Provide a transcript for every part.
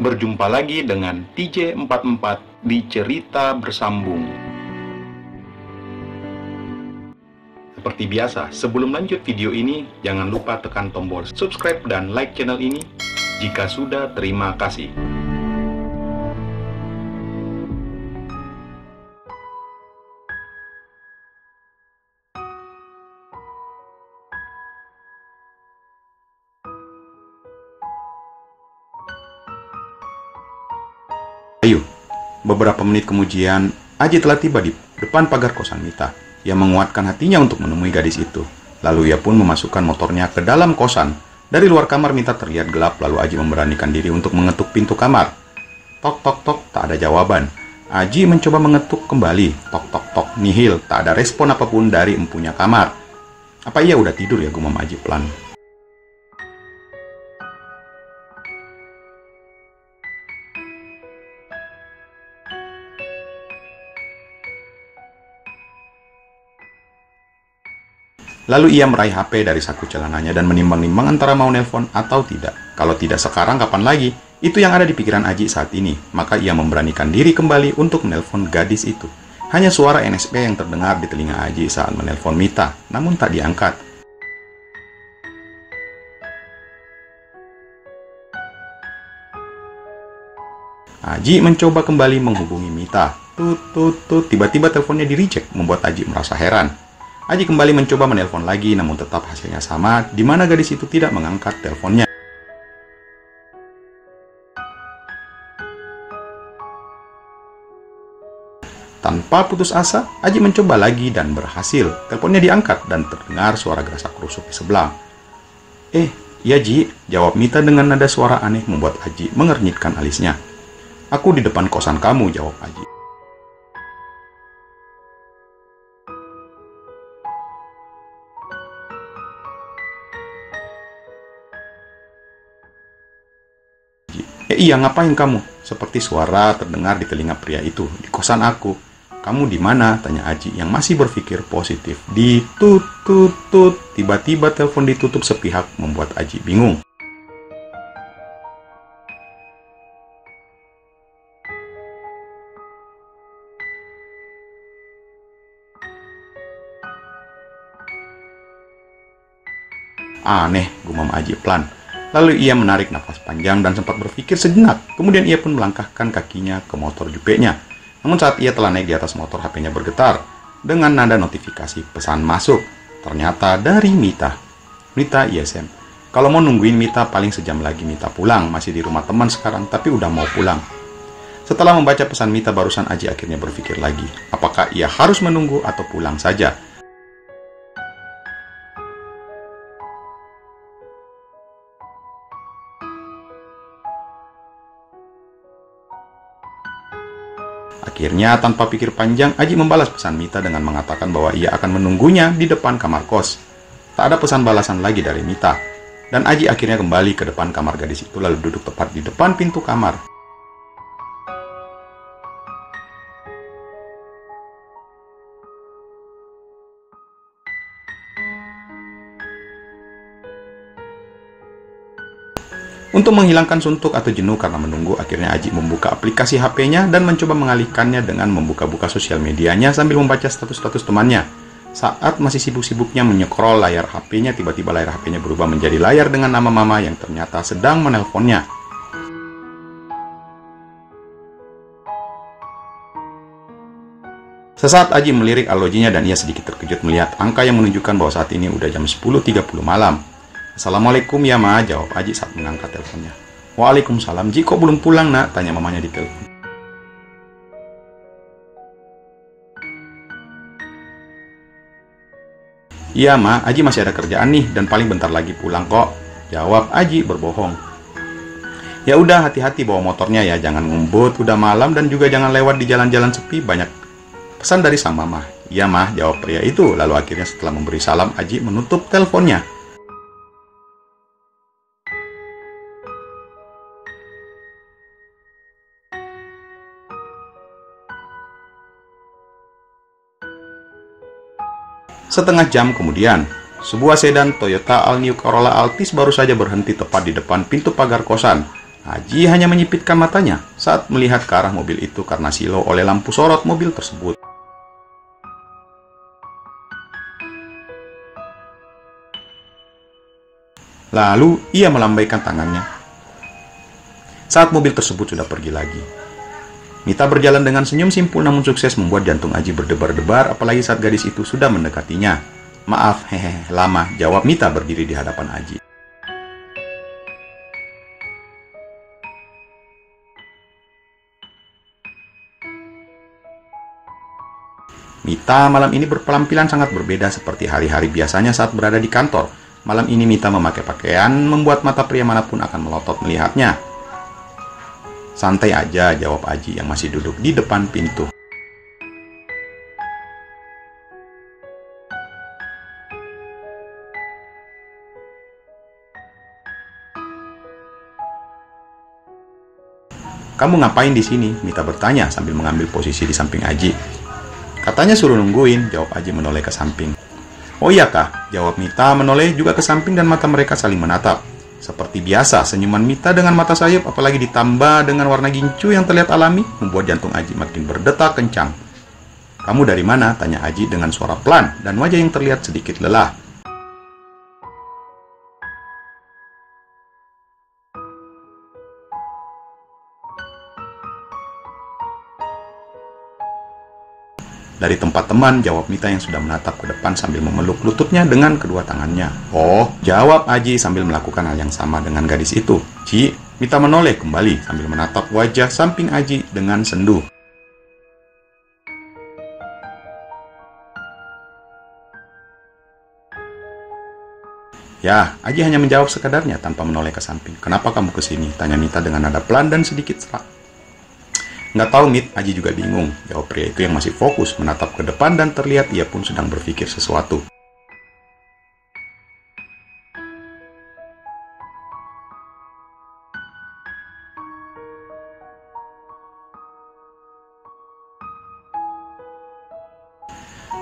Berjumpa lagi dengan TJ44 di Cerita Bersambung. Seperti biasa, sebelum lanjut video ini, jangan lupa tekan tombol subscribe dan like channel ini. Jika sudah, terima kasih. Beberapa menit kemudian, Aji telah tiba di depan pagar kosan Mita. Ia menguatkan hatinya untuk menemui gadis itu. Lalu ia pun memasukkan motornya ke dalam kosan. Dari luar kamar Mita terlihat gelap, lalu Aji memberanikan diri untuk mengetuk pintu kamar. Tok tok tok, tak ada jawaban. Aji mencoba mengetuk kembali. Tok tok tok, nihil, tak ada respon apapun dari empunya kamar. Apa ia udah tidur ya, gumam Aji pelan. Lalu ia meraih HP dari saku celananya dan menimbang-nimbang antara mau nelpon atau tidak. Kalau tidak sekarang, kapan lagi? Itu yang ada di pikiran Aji saat ini. Maka ia memberanikan diri kembali untuk menelpon gadis itu. Hanya suara NSP yang terdengar di telinga Aji saat menelpon Mita, namun tak diangkat. Aji mencoba kembali menghubungi Mita. Tut tut tut, tiba-tiba teleponnya di-reject, membuat Aji merasa heran. Aji kembali mencoba menelpon lagi, namun tetap hasilnya sama, di mana gadis itu tidak mengangkat teleponnya. Tanpa putus asa, Aji mencoba lagi dan berhasil. Teleponnya diangkat dan terdengar suara gerasak-gerusuk di sebelah. Iya Ji, jawab Mita dengan nada suara aneh membuat Aji mengernyitkan alisnya. Aku di depan kosan kamu, jawab Aji. Iya, ngapain kamu? Seperti suara terdengar di telinga pria itu. Di kosan aku. Kamu di mana? Tanya Aji yang masih berpikir positif. Ditut tut tut. Tiba-tiba telepon ditutup sepihak membuat Aji bingung. Aneh, gumam Aji pelan. Lalu ia menarik nafas panjang dan sempat berpikir sejenak. Kemudian ia pun melangkahkan kakinya ke motor jupenya. Namun saat ia telah naik di atas motor, HP-nya bergetar dengan nada notifikasi pesan masuk. Ternyata dari Mita. Mita ISM. Kalau mau nungguin Mita paling sejam lagi Mita pulang. Masih di rumah teman sekarang tapi udah mau pulang. Setelah membaca pesan Mita barusan, Aji akhirnya berpikir lagi. Apakah ia harus menunggu atau pulang saja? Akhirnya, tanpa pikir panjang, Aji membalas pesan Mita dengan mengatakan bahwa ia akan menunggunya di depan kamar kos. Tak ada pesan balasan lagi dari Mita. Dan Aji akhirnya kembali ke depan kamar gadis itu lalu duduk tepat di depan pintu kamar. Untuk menghilangkan suntuk atau jenuh karena menunggu, akhirnya Aji membuka aplikasi HP-nya dan mencoba mengalihkannya dengan membuka-buka sosial medianya sambil membaca status-status temannya. Saat masih sibuk-sibuknya menyekrol layar HP-nya, tiba-tiba layar HP-nya berubah menjadi layar dengan nama mama yang ternyata sedang menelponnya. Sesaat Aji melirik arlojinya dan ia sedikit terkejut melihat angka yang menunjukkan bahwa saat ini udah jam 10.30 malam. Assalamualaikum ya ma, jawab Aji saat mengangkat teleponnya. Waalaikumsalam, Ji kok belum pulang nak? Tanya mamanya di telepon. Iya ma, Aji masih ada kerjaan nih dan paling bentar lagi pulang kok, jawab Aji berbohong. Ya udah, hati-hati bawa motornya ya, jangan ngumpet, udah malam dan juga jangan lewat di jalan-jalan sepi, banyak pesan dari sang mama. Iya ma, jawab pria itu. Lalu akhirnya setelah memberi salam, Aji menutup teleponnya. Setengah jam kemudian, sebuah sedan Toyota All New Corolla Altis baru saja berhenti tepat di depan pintu pagar kosan. Aji hanya menyipitkan matanya saat melihat ke arah mobil itu karena silau oleh lampu sorot mobil tersebut. Lalu ia melambaikan tangannya saat mobil tersebut sudah pergi lagi. Mita berjalan dengan senyum simpul namun sukses membuat jantung Aji berdebar-debar, apalagi saat gadis itu sudah mendekatinya. "Maaf, hehehe, lama," jawab Mita berdiri di hadapan Aji. Mita malam ini berpenampilan sangat berbeda seperti hari-hari biasanya saat berada di kantor. Malam ini Mita memakai pakaian membuat mata pria manapun akan melotot melihatnya. "Santai aja," jawab Aji yang masih duduk di depan pintu. "Kamu ngapain di sini?" Mita bertanya sambil mengambil posisi di samping Aji. "Katanya suruh nungguin," jawab Aji menoleh ke samping. "Oh iya kah?" jawab Mita menoleh juga ke samping dan mata mereka saling menatap. Seperti biasa, senyuman Mita dengan mata sayup apalagi ditambah dengan warna gincu yang terlihat alami membuat jantung Aji makin berdetak kencang. "Kamu dari mana?" tanya Aji dengan suara pelan dan wajah yang terlihat sedikit lelah. "Dari tempat teman," jawab Mita yang sudah menatap ke depan sambil memeluk lututnya dengan kedua tangannya. "Oh," jawab Aji sambil melakukan hal yang sama dengan gadis itu. "Ci," Mita menoleh kembali sambil menatap wajah samping Aji dengan sendu. "Ya," Aji hanya menjawab sekadarnya tanpa menoleh ke samping. "Kenapa kamu kesini?" tanya Mita dengan nada pelan dan sedikit serak. "Nggak tahu, Mit, Aji juga bingung," jawab pria itu yang masih fokus menatap ke depan dan terlihat ia pun sedang berpikir sesuatu.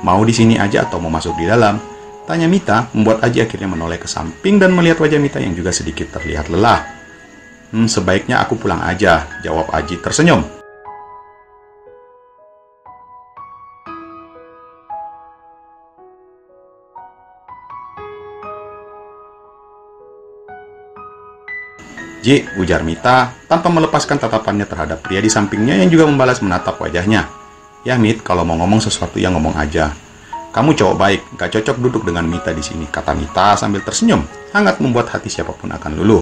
"Mau di sini aja atau mau masuk di dalam?" tanya Mita, membuat Aji akhirnya menoleh ke samping dan melihat wajah Mita yang juga sedikit terlihat lelah. Sebaiknya aku pulang aja," jawab Aji tersenyum. "Ji," ujar Mita tanpa melepaskan tatapannya terhadap pria di sampingnya yang juga membalas menatap wajahnya. "Ya Mit, kalau mau ngomong sesuatu yang ngomong aja." "Kamu cowok baik, gak cocok duduk dengan Mita di sini," kata Mita sambil tersenyum, hangat membuat hati siapapun akan luluh.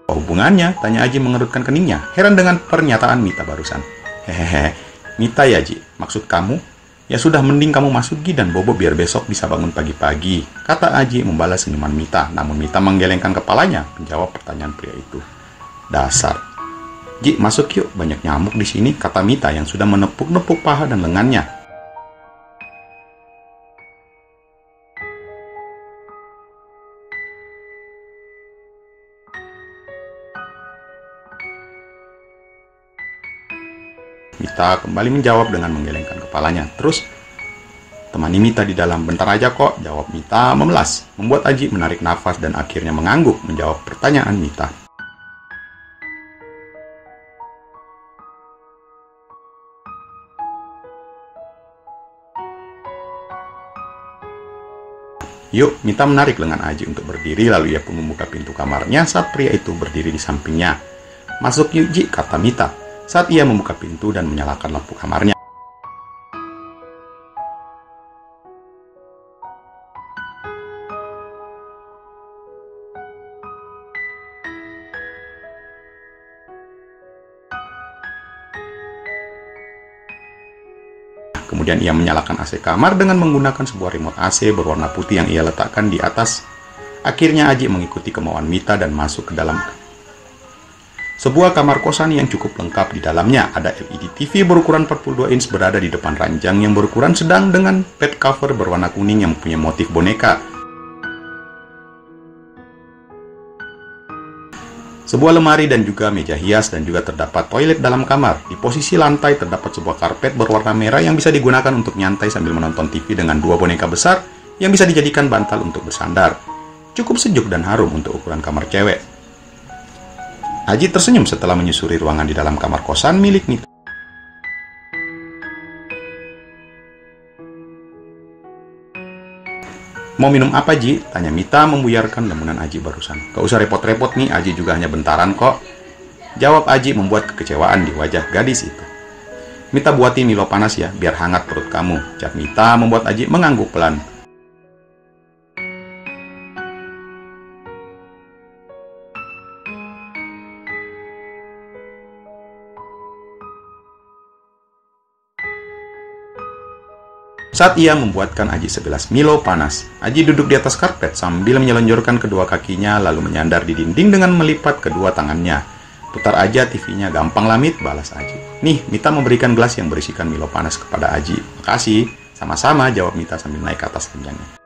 "Apa hubungannya?" tanya Aji mengerutkan keningnya, heran dengan pernyataan Mita barusan. "Hehehe, Mita ya Ji, maksud kamu? Ya sudah, mending kamu masuk Gi dan bobo biar besok bisa bangun pagi-pagi," kata Aji membalas senyuman Mita, namun Mita menggelengkan kepalanya menjawab pertanyaan pria itu. "Dasar. Ji, masuk yuk, banyak nyamuk di sini," kata Mita yang sudah menepuk-nepuk paha dan lengannya. Mita kembali menjawab dengan menggelengkan kepalanya. "Terus, temani Mita di dalam, bentar aja kok," jawab Mita memelas, membuat Aji menarik nafas dan akhirnya mengangguk menjawab pertanyaan Mita. "Yuk," Mita menarik lengan Aji untuk berdiri lalu ia pun membuka pintu kamarnya saat pria itu berdiri di sampingnya. "Masuk yuk Ji," kata Mita saat ia membuka pintu dan menyalakan lampu kamarnya. Kemudian ia menyalakan AC kamar dengan menggunakan sebuah remote AC berwarna putih yang ia letakkan di atas. Akhirnya Aji mengikuti kemauan Mita dan masuk ke dalam sebuah kamar kosan yang cukup lengkap. Di dalamnya ada LED TV berukuran 42 inch berada di depan ranjang yang berukuran sedang dengan bed cover berwarna kuning yang mempunyai motif boneka. Sebuah lemari dan juga meja hias dan juga terdapat toilet dalam kamar. Di posisi lantai terdapat sebuah karpet berwarna merah yang bisa digunakan untuk nyantai sambil menonton TV dengan dua boneka besar yang bisa dijadikan bantal untuk bersandar. Cukup sejuk dan harum untuk ukuran kamar cewek. Aji tersenyum setelah menyusuri ruangan di dalam kamar kosan milik Mita. Mau minum apa, Ji? Tanya Mita membuyarkan lamunan Aji barusan. Gak usah repot-repot nih, Aji juga hanya bentaran kok. Jawab Aji membuat kekecewaan di wajah gadis itu. Mita buatin Milo panas ya, biar hangat perut kamu. Ucap Mita membuat Aji mengangguk pelan. Saat ia membuatkan Aji segelas Milo panas, Aji duduk di atas karpet sambil menyelonjorkan kedua kakinya lalu menyandar di dinding dengan melipat kedua tangannya. Putar aja TV-nya, gampang lamit, balas Aji. Nih, Mita memberikan gelas yang berisikan Milo panas kepada Aji. Makasih, sama-sama, jawab Mita sambil naik ke atas ranjangnya.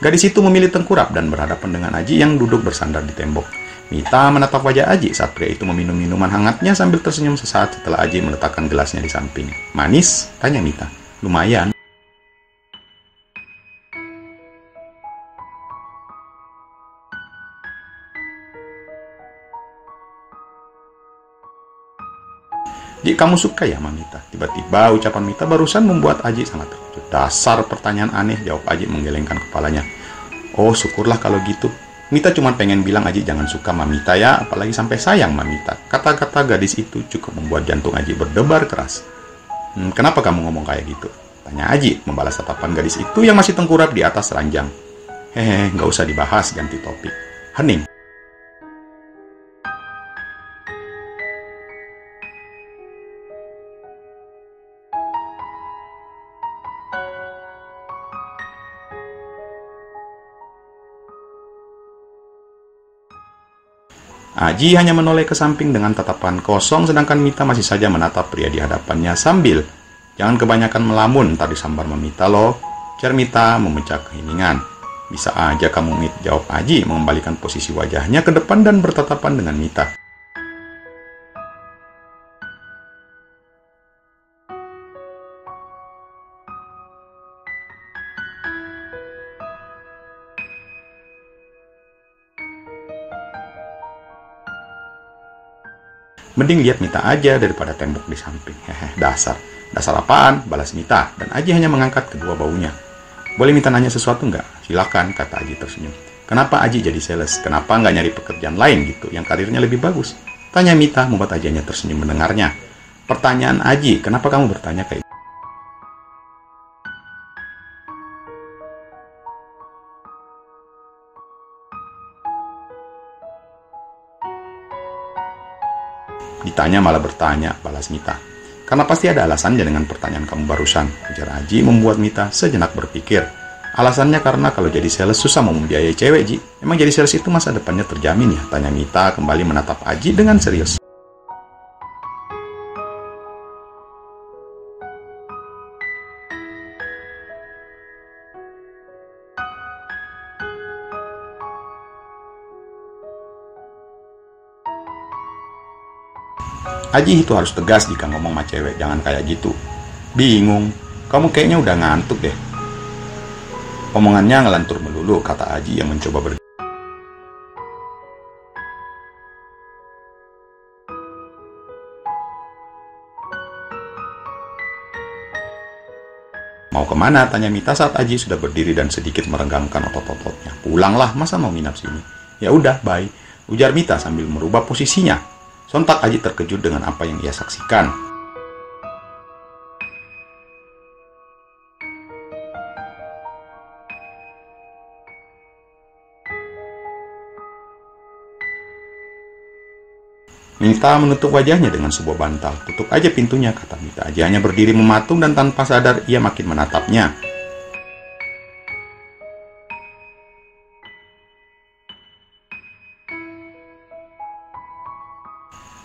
Gadis itu memilih tengkurap dan berhadapan dengan Aji yang duduk bersandar di tembok. Mita menatap wajah Aji saat pria itu meminum minuman hangatnya sambil tersenyum sesaat setelah Aji meletakkan gelasnya di samping. Manis? Tanya Mita. Lumayan. Ji, kamu suka ya sama Mita? Tiba-tiba ucapan Mita barusan membuat Aji sangat terkejut. Dasar pertanyaan aneh, jawab Aji menggelengkan kepalanya. Oh, syukurlah kalau gitu. Mita cuma pengen bilang Aji jangan suka sama Mita ya, apalagi sampai sayang sama Mita. Kata-kata gadis itu cukup membuat jantung Aji berdebar keras. Kenapa kamu ngomong kayak gitu? Tanya Aji, membalas tatapan gadis itu yang masih tengkurap di atas ranjang. Hehe, nggak usah dibahas, ganti topik. Hening. Aji hanya menoleh ke samping dengan tatapan kosong sedangkan Mita masih saja menatap pria di hadapannya sambil, jangan kebanyakan melamun, ntar disambar sama Mita loh. Jar Mita memecah keheningan. Bisa aja kamu, Mit, jawab Aji mengembalikan posisi wajahnya ke depan dan bertatapan dengan Mita. Mending lihat Mita aja daripada tembok di samping. Hehe, dasar. Dasar apaan? Balas Mita. Dan Aji hanya mengangkat kedua baunya. Boleh Mita nanya sesuatu nggak? Silakan, kata Aji tersenyum. Kenapa Aji jadi sales? Kenapa nggak nyari pekerjaan lain gitu, yang karirnya lebih bagus? Tanya Mita, membuat Aji hanya tersenyum mendengarnya. Pertanyaan Aji, kenapa kamu bertanya kayak Ditanya malah bertanya, balas Mita. Karena pasti ada alasannya dengan pertanyaan kamu barusan, ujar Aji membuat Mita sejenak berpikir. Alasannya karena kalau jadi sales susah mau membiayai cewek, Ji. Emang jadi sales itu masa depannya terjamin ya? Tanya Mita kembali menatap Aji dengan serius. Aji itu harus tegas jika ngomong sama cewek, jangan kayak gitu. Bingung, kamu kayaknya udah ngantuk deh. Omongannya ngelantur melulu, kata Aji yang mencoba Mau kemana? Tanya Mita saat Aji sudah berdiri dan sedikit merenggangkan otot-ototnya. Pulanglah, masa mau nginap sini? Ya udah, bye, ujar Mita sambil merubah posisinya. Sontak Aji terkejut dengan apa yang ia saksikan. Mita menutup wajahnya dengan sebuah bantal. Tutup aja pintunya, kata Mita. Aji hanya berdiri mematung dan tanpa sadar ia makin menatapnya.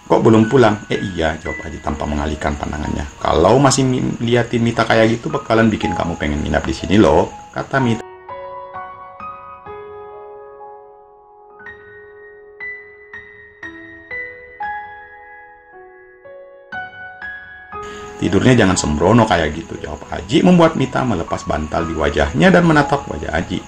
Kok belum pulang? Iya, jawab Aji tanpa mengalihkan pandangannya. Kalau masih liatin Mita kayak gitu bakalan bikin kamu pengen nginap di sini loh, kata Mita. Tidurnya jangan sembrono kayak gitu, jawab Aji membuat Mita melepas bantal di wajahnya dan menatap wajah Aji.